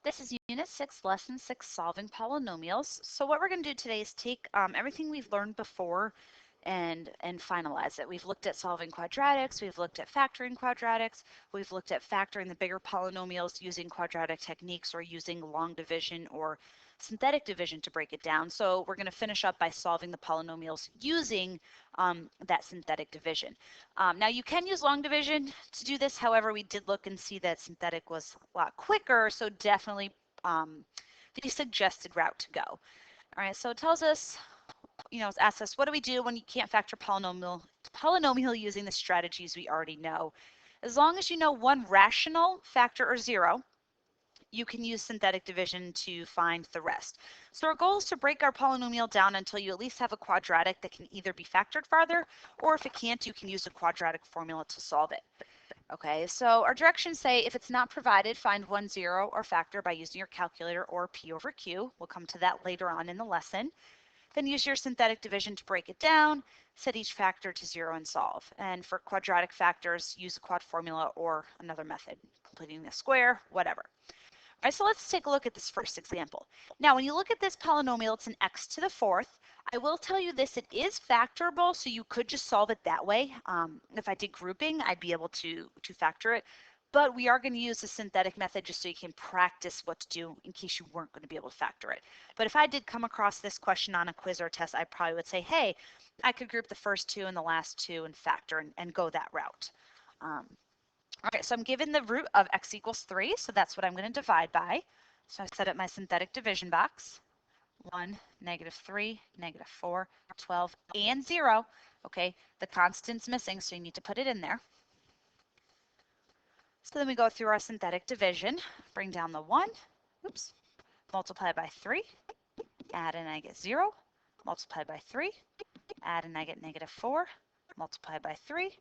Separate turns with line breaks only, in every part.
This is Unit 6, Lesson 6, Solving Polynomials. So what we're going to do today is take everything we've learned before and finalize it. We've looked at solving quadratics, we've looked at factoring quadratics, we've looked at factoring the bigger polynomials using quadratic techniques or using long division or synthetic division to break it down. So we're going to finish up by solving the polynomials using that synthetic division. Now you can use long division to do this. However, we did look and see that synthetic was a lot quicker, so definitely the suggested route to go. All right, so it tells us, it asks us, what do we do when you can't factor polynomial using the strategies we already know? As long as you know one rational factor or zero, you can use synthetic division to find the rest. So our goal is to break our polynomial down until you at least have a quadratic that can either be factored farther, or if it can't, you can use a quadratic formula to solve it. Okay, so our directions say if it's not provided, find one zero or factor by using your calculator or P over Q. We'll come to that later on in the lesson. Then use your synthetic division to break it down, set each factor to zero and solve. And for quadratic factors, use a quad formula or another method, completing a square, whatever. All right, so let's take a look at this first example. Now, when you look at this polynomial, it's an x to the fourth. I will tell you this, it is factorable, so you could just solve it that way. If I did grouping, I'd be able to factor it. But we are going to use the synthetic method just so you can practice what to do in case you weren't going to be able to factor it. But if I did come across this question on a quiz or a test, I probably would say, hey, I could group the first two and the last two and factor and go that route. All right, so I'm given the root of x equals 3, so that's what I'm going to divide by. So I set up my synthetic division box. 1, -3, -4, 12, and 0. Okay, the constant's missing, so you need to put it in there. So then we go through our synthetic division, bring down the 1, oops, multiply by 3, add and I get 0, multiply by 3, add and I get -4, multiply by 3,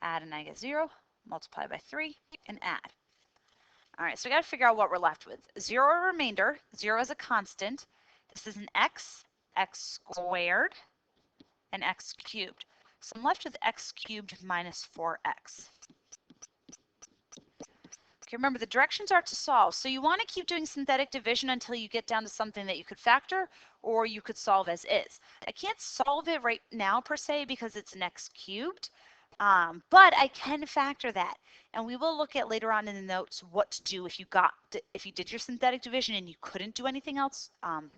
add and I get 0, multiply by 3, and add. All right, so we got to figure out what we're left with. 0 or remainder, 0 is a constant. This is an x squared, and x cubed. So I'm left with x cubed minus 4x. Okay, remember the directions are to solve. So you want to keep doing synthetic division until you get down to something that you could factor or you could solve as is. I can't solve it right now per se because it's an x cubed. But I can factor that, and we will look at later on in the notes what to do if you did your synthetic division and you couldn't do anything else.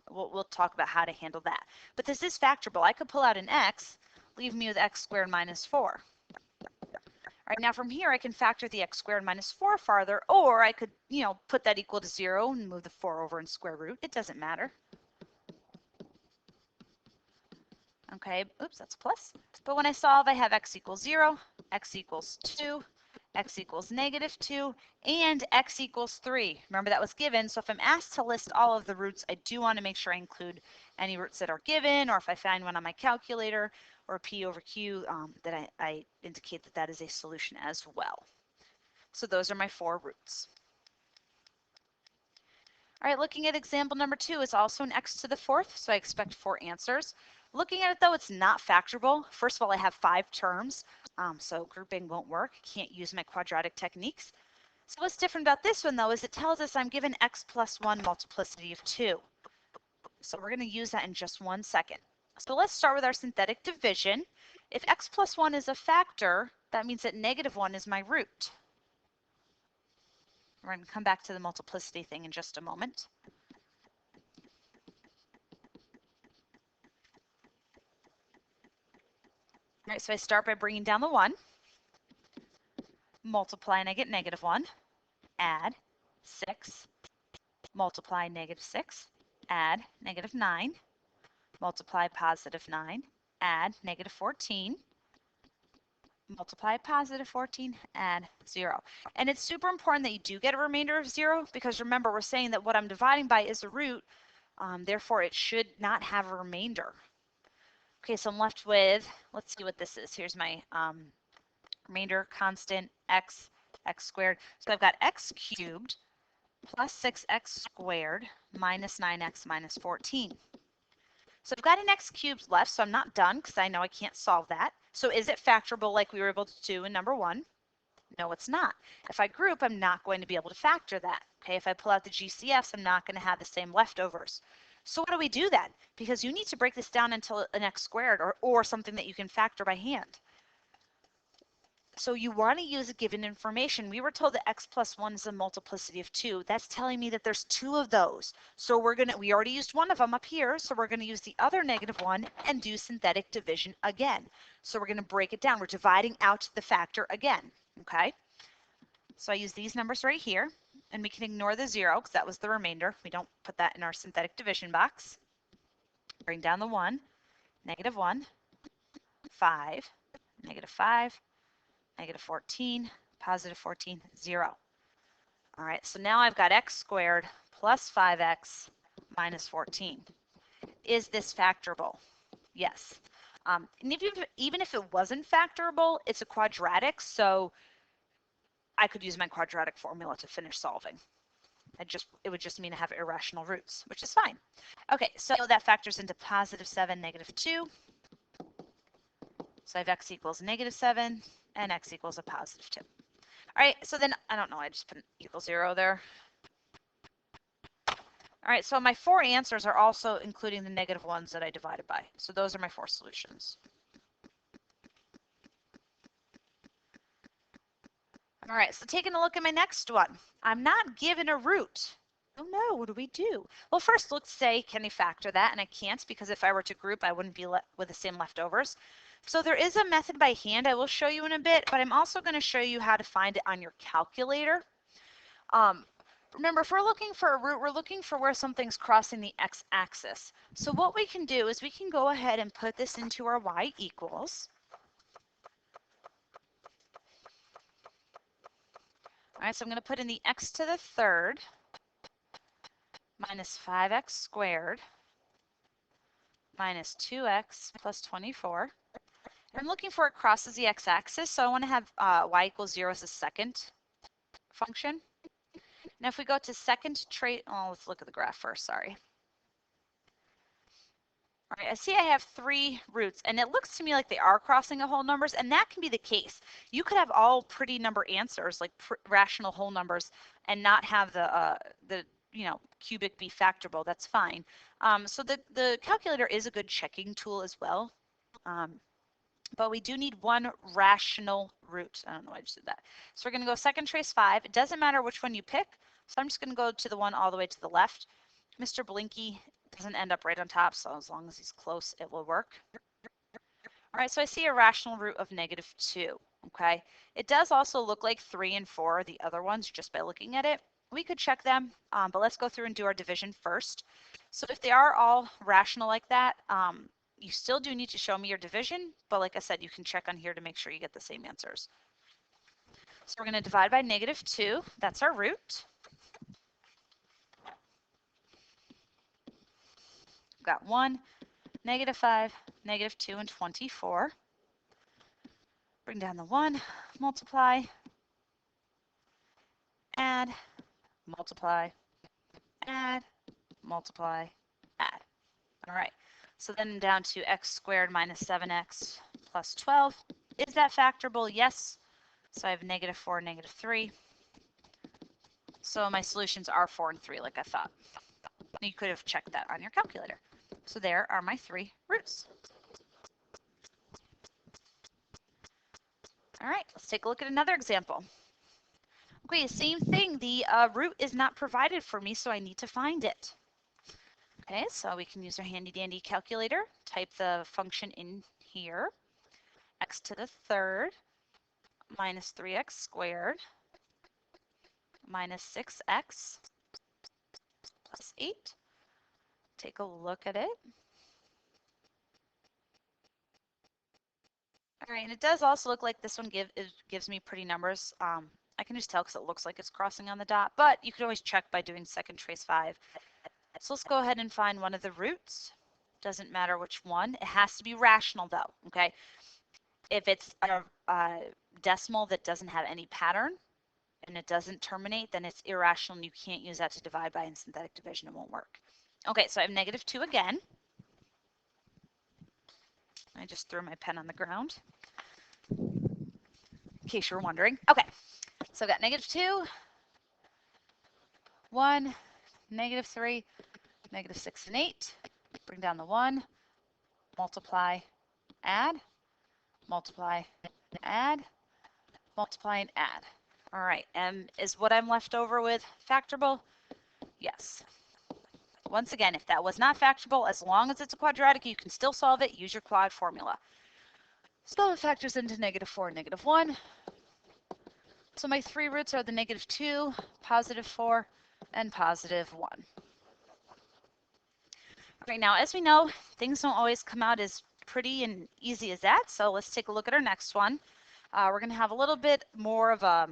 We'll talk about how to handle that. But this is factorable. I could pull out an x, leave me with x squared minus 4. All right, now from here I can factor the x squared minus 4 farther, or I could, put that equal to 0 and move the 4 over in square root. It doesn't matter. Okay, oops, that's a plus. But when I solve, I have x equals 0, x equals 2, x equals -2, and x equals 3. Remember that was given, so if I'm asked to list all of the roots, I do want to make sure I include any roots that are given, or if I find one on my calculator or P over Q, that I indicate that that is a solution as well. So those are my 4 roots. All right, looking at example number 2 is also an x to the fourth, so I expect 4 answers. Looking at it though, it's not factorable. First of all, I have 5 terms, so grouping won't work. Can't use my quadratic techniques. So what's different about this one though is it tells us I'm given x plus 1 multiplicity of 2. So we're going to use that in just 1 second. So let's start with our synthetic division. If x plus 1 is a factor, that means that -1 is my root. We're going to come back to the multiplicity thing in just a moment. All right, so I start by bringing down the 1, multiply and I get -1, add 6, multiply -6, add -9, multiply +9, add -14, multiply +14, add 0. And it's super important that you do get a remainder of 0 because remember we're saying that what I'm dividing by is a root, therefore it should not have a remainder. Okay, so I'm left with, let's see what this is. Here's my remainder constant x squared. So I've got x cubed plus 6x squared minus 9x minus 14. So I've got an x cubed left, so I'm not done because I know I can't solve that. So is it factorable like we were able to do in number 1? No, it's not. If I group, I'm not going to be able to factor that. Okay, if I pull out the GCFs, I'm not going to have the same leftovers. So what do we do then? Because you need to break this down into an x squared or something that you can factor by hand. So you want to use given information. We were told that x plus 1 is a multiplicity of 2. That's telling me that there's 2 of those. So we already used one of them up here, so we're going to use the other -1 and do synthetic division again. So we're going to break it down. We're dividing out the factor again, okay? So I use these numbers right here, and we can ignore the 0 because that was the remainder. We don't put that in our synthetic division box. Bring down the 1, -1, 5, -5, -14, +14, 0. All right, so now I've got x squared plus 5x minus 14. Is this factorable? Yes. And even if it wasn't factorable, it's a quadratic, so I could use my quadratic formula to finish solving. It would just mean I have irrational roots, which is fine. Okay, so that factors into +7, -2. So I have x equals -7 and x equals a +2. All right, so then, I don't know, I just put an equal 0 there. All right, so my 4 answers are also including the -1s that I divided by. So those are my 4 solutions. All right, so taking a look at my next one. I'm not given a root. Oh no, what do we do? Well, first let's say, can I factor that? And I can't, because if I were to group, I wouldn't be with the same leftovers. So there is a method by hand I will show you in a bit, but I'm also going to show you how to find it on your calculator. Remember, if we're looking for a root, we're looking for where something's crossing the x-axis. So what we can do is we can go ahead and put this into our y equals. All right, so I'm going to put in the x to the third minus 5x squared minus 2x plus 24. And I'm looking for it crosses the x-axis, so I want to have y equals 0 as a second function. Now if we go to second trace, oh, let's look at the graph first, sorry. All right, I see I have 3 roots, and it looks to me like they are crossing a whole numbers, and that can be the case. You could have all pretty number answers, like rational whole numbers, and not have the cubic be factorable. That's fine. So the calculator is a good checking tool as well. But we do need one rational root. I don't know why I just did that. So we're going to go second trace 5. It doesn't matter which one you pick. So I'm just going to go to the one all the way to the left. Mr. Blinky doesn't end up right on top, so as long as he's close, it will work. All right, so I see a rational root of -2, okay? It does also look like 3 and 4 are the other ones just by looking at it. We could check them, but let's go through and do our division first. So if they are all rational like that, you still do need to show me your division, but like I said, you can check on here to make sure you get the same answers. So we're going to divide by -2. That's our root. We've got 1, -5, -2, and 24. Bring down the 1, multiply, add, multiply, add, multiply, add. All right, so then down to x squared minus 7x plus 12. Is that factorable? Yes. So I have -4, -3. So my solutions are 4 and 3 like I thought. You could have checked that on your calculator. So there are my 3 roots. All right, let's take a look at another example. Okay, same thing. The root is not provided for me, so I need to find it. Okay, so we can use our handy dandy calculator. Type the function in here. X to the third minus 3x squared minus 6x plus 8. Take a look at it. All right, and it does also look like this one gives me pretty numbers. I can just tell because it looks like it's crossing on the dot, but you could always check by doing second trace 5. So let's go ahead and find one of the roots. Doesn't matter which one. It has to be rational though, okay? If it's a decimal that doesn't have any pattern and it doesn't terminate, then it's irrational and you can't use that to divide by in synthetic division. It won't work. Okay, so I have -2 again. I just threw my pen on the ground, in case you're wondering. Okay, so I've got -2 1, negative 3, negative 6 and 8. Bring down the 1, multiply, add, multiply, add, multiply, and add. All right, and is what I'm left over with factorable? Yes. Once again, if that was not factorable, as long as it's a quadratic, you can still solve it. Use your quad formula. So it factors into negative 4 and negative 1. So my 3 roots are the negative 2, positive 4, and positive 1. Okay, now as we know, things don't always come out as pretty and easy as that. So let's take a look at our next one. We're going to have a little bit more of a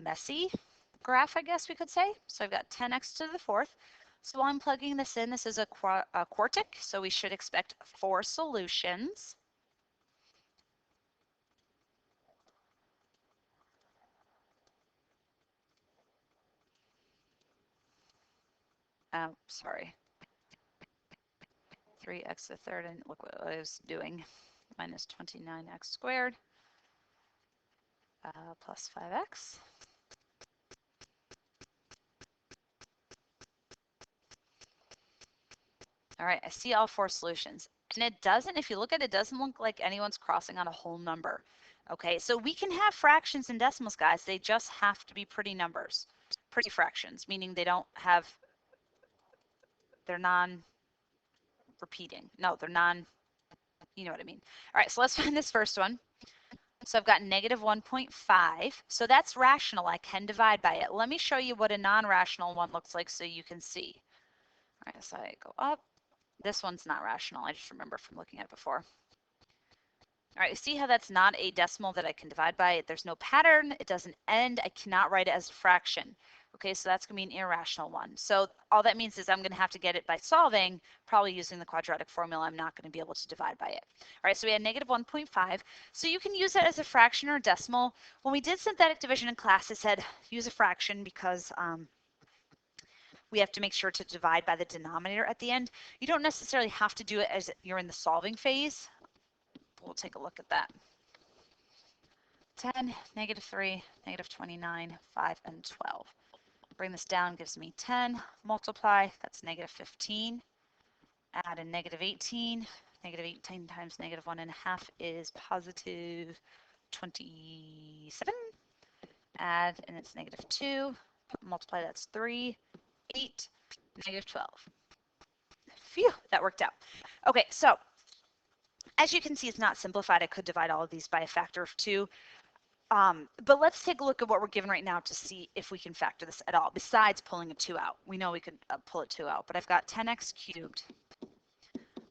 messy graph, I guess we could say. So I've got 10x to the 4th. So while I'm plugging this in, this is a quartic, so we should expect 4 solutions. Sorry. 3x to the 3rd, and look what I was doing. Minus 29x squared plus 5x. All right, I see all 4 solutions. And it doesn't, if you look at it, doesn't look like anyone's crossing on a whole number. Okay, so we can have fractions and decimals, guys. They just have to be pretty numbers. Pretty fractions, meaning they don't have, they're non-repeating. No, they're non, you know what I mean. All right, so let's find this first one. So I've got negative 1.5. So that's rational. I can divide by it. Let me show you what a non-rational one looks like so you can see. All right, so I go up. This one's not rational. I just remember from looking at it before. All right, see how that's not a decimal that I can divide by? There's no pattern. It doesn't end. I cannot write it as a fraction. Okay, so that's going to be an irrational one. So all that means is I'm going to have to get it by solving, probably using the quadratic formula. I'm not going to be able to divide by it. All right, so we had negative 1.5. So you can use that as a fraction or a decimal. When we did synthetic division in class, it said use a fraction because we have to make sure to divide by the denominator at the end. You don't necessarily have to do it as you're in the solving phase. We'll take a look at that. 10, negative 3, negative 29, 5, and 12. Bring this down, gives me 10. Multiply, that's negative 15. Add a negative 18. Negative 18 times negative 1.5 is positive 27. Add, and it's negative 2. Multiply, that's 3, 8, negative 12. Phew, that worked out. Okay, so as you can see, it's not simplified. I could divide all of these by a factor of 2. But let's take a look at what we're given right now to see if we can factor this at all, besides pulling a 2 out. We know we could pull a 2 out, but I've got 10x cubed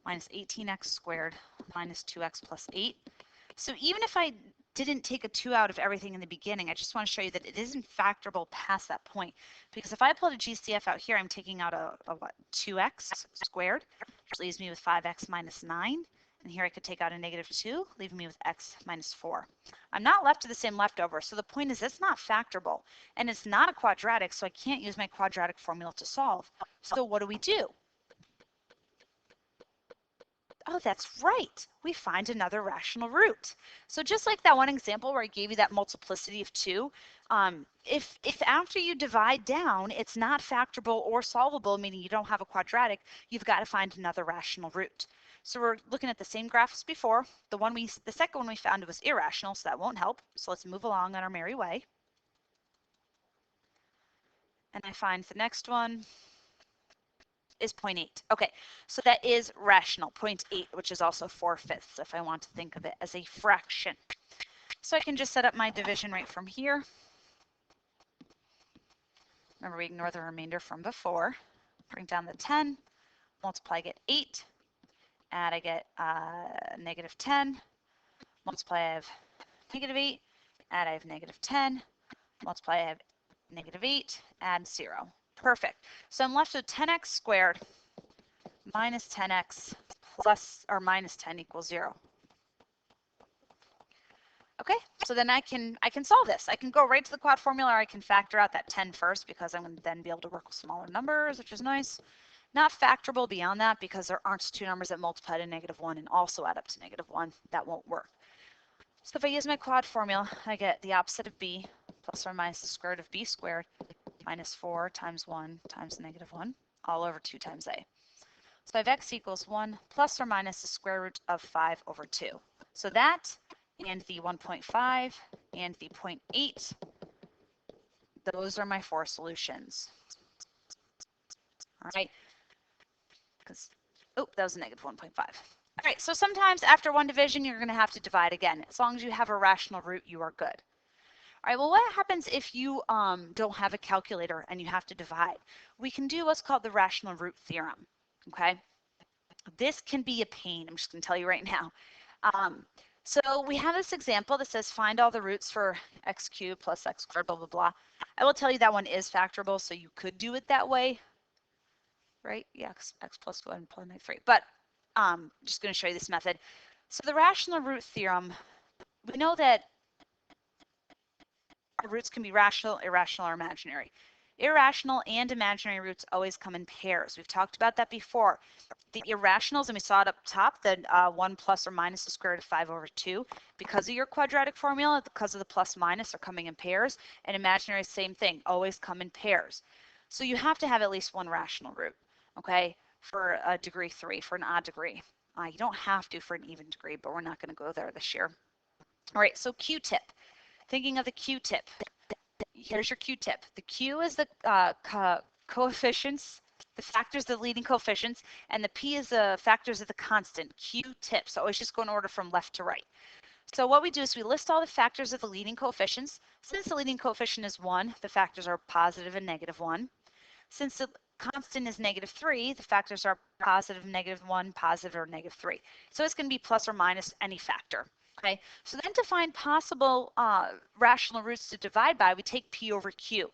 minus 18x squared minus 2x plus 8. So even if I didn't take a 2 out of everything in the beginning, I just want to show you that it isn't factorable past that point. Because if I pulled a GCF out here, I'm taking out a what, 2x squared, which leaves me with 5x minus 9. And here I could take out a negative 2, leaving me with x minus 4. I'm not left with the same leftover, so the point is it's not factorable. And it's not a quadratic, so I can't use my quadratic formula to solve. So what do? Oh, that's right. We find another rational root. So just like that one example where I gave you that multiplicity of 2, if after you divide down, it's not factorable or solvable, meaning you don't have a quadratic, you've got to find another rational root. So we're looking at the same graph as before. The second one we found was irrational, so that won't help. So let's move along on our merry way. And I find the next one is 0.8. Okay, so that is rational, 0.8, which is also 4/5 if I want to think of it as a fraction. So I can just set up my division right from here. Remember, we ignore the remainder from before. Bring down the 10, multiply, I get 8. Add, I get negative 10. Multiply, I have negative 8. Add, I have negative 10. Multiply, I have negative 8. Add 0. Perfect. So I'm left with 10x squared minus 10x plus or minus 10 equals 0. Okay, so then I can solve this. I can go right to the quad formula, or I can factor out that 10 first because I'm going to then be able to work with smaller numbers, which is nice. Not factorable beyond that because there aren't two numbers that multiply to -1 and also add up to -1. That won't work. So if I use my quad formula, I get the opposite of b plus or minus the square root of b squared minus 4 times 1 times negative 1 all over 2 times a. So I have x equals 1 plus or minus the square root of 5 over 2. So that and the 1.5 and the 0.8, those are my 4 solutions. All right, because, oh, that was a negative 1.5. All right, so sometimes after one division, you're going to have to divide again. As long as you have a rational root, you are good. All right, well, what happens if you don't have a calculator and you have to divide? We can do what's called the rational root theorem, okay? This can be a pain, I'm just going to tell you right now. So we have this example that says find all the roots for x cubed plus x squared, blah, blah, blah. I will tell you that one is factorable, so you could do it that way, right? Yeah, x plus 1 plus negative 3. But I'm just going to show you this method. So the rational root theorem, we know that our roots can be rational, irrational, or imaginary. Irrational and imaginary roots always come in pairs. We've talked about that before. The irrationals, and we saw it up top, the 1 plus or minus the square root of 5 over 2. Because of your quadratic formula, because of the plus minus, are coming in pairs. And imaginary, same thing, always come in pairs. So you have to have at least one rational root, okay, for a degree 3, for an odd degree. You don't have to for an even degree, but we're not going to go there this year. All right, so Q-tip. Thinking of the Q-tip. Here's your Q-tip. The Q is the coefficients, the factors, the leading coefficients, and the P is the factors of the constant, Q-tip. So always just go in order from left to right. So what we do is we list all the factors of the leading coefficients. Since the leading coefficient is 1, the factors are positive and negative 1. Since the constant is negative 3, the factors are positive, negative 1, positive, or negative 3. So it's going to be plus or minus any factor. Okay, so then to find possible rational roots to divide by, we take P over Q.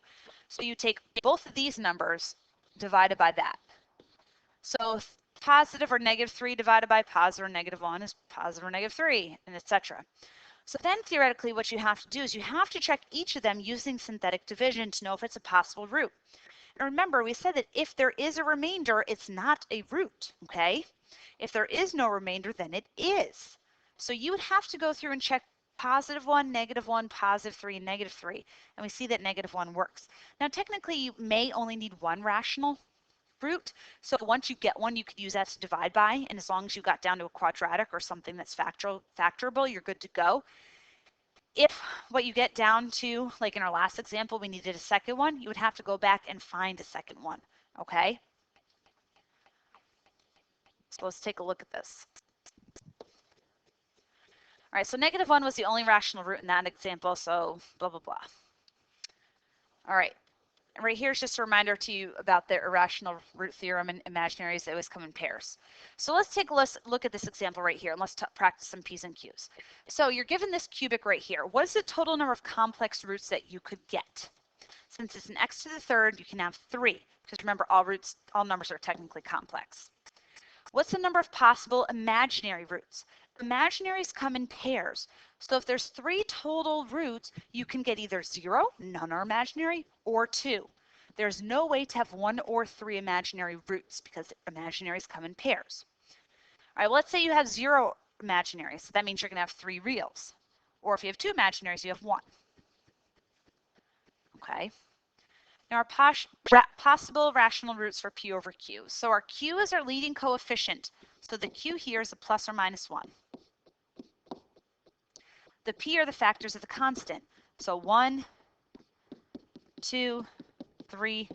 So you take both of these numbers divided by that. So positive or negative 3 divided by positive or negative 1 is positive or negative 3, and etc. So then theoretically what you have to do is you have to check each of them using synthetic division to know if it's a possible root. And remember, we said that if there is a remainder, it's not a root, okay? If there is no remainder, then it is. So you would have to go through and check positive 1, negative 1, positive 3, negative 3, and we see that negative 1 works. Now technically you may only need one rational root, so once you get one you could use that to divide by, and as long as you got down to a quadratic or something that's factorable, you're good to go. If what you get down to, like in our last example, we needed a second one, you would have to go back and find a second one, okay? So let's take a look at this. All right, so negative 1 was the only rational root in that example, so blah, blah, blah. All right, right here is just a reminder to you about the irrational root theorem and imaginaries. They always come in pairs. So let's take a look at this example right here, and let's practice some P's and Q's. So you're given this cubic right here. What is the total number of complex roots that you could get? Since it's an x to the third, you can have 3, because remember, all numbers are technically complex. What's the number of possible imaginary roots? Imaginaries come in pairs. So if there's 3 total roots, you can get either 0, none are imaginary, or 2. There's no way to have 1 or 3 imaginary roots because imaginaries come in pairs. All right, well, let's say you have 0 imaginaries. So that means you're going to have 3 reals. Or if you have 2 imaginaries, you have 1. Okay. Now our possible rational roots for P over Q. So our Q is our leading coefficient. So the Q here is a plus or minus 1. The P are the factors of the constant. So 1, 2, 3,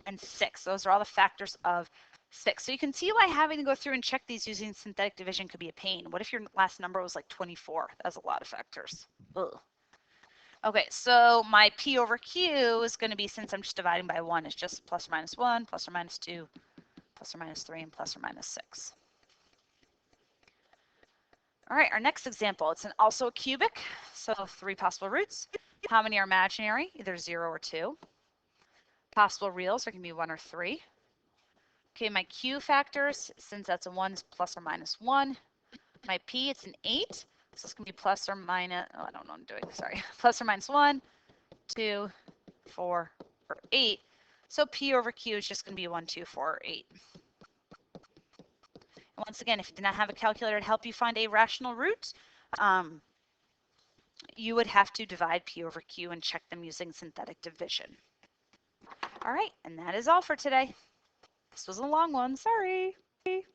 and 6. Those are all the factors of 6. So you can see why having to go through and check these using synthetic division could be a pain. What if your last number was like 24? That's a lot of factors. Ugh. Okay, so my P over Q is going to be, since I'm just dividing by 1, it's just plus or minus 1, plus or minus 2, plus or minus 3, and plus or minus 6. All right, our next example, it's also a cubic, so 3 possible roots. How many are imaginary? Either 0 or 2. Possible reals are going to be 1 or 3. Okay, my Q factors, since that's a 1, is plus or minus 1. My P, it's an 8, so it's going to be plus or minus, oh, I don't know what I'm doing, sorry. Plus or minus 1, 2, 4, or 8. So P over Q is just going to be 1, 2, 4, or 8. And once again, if you did not have a calculator to help you find a rational root, you would have to divide P over Q and check them using synthetic division. All right, and that is all for today. This was a long one, sorry.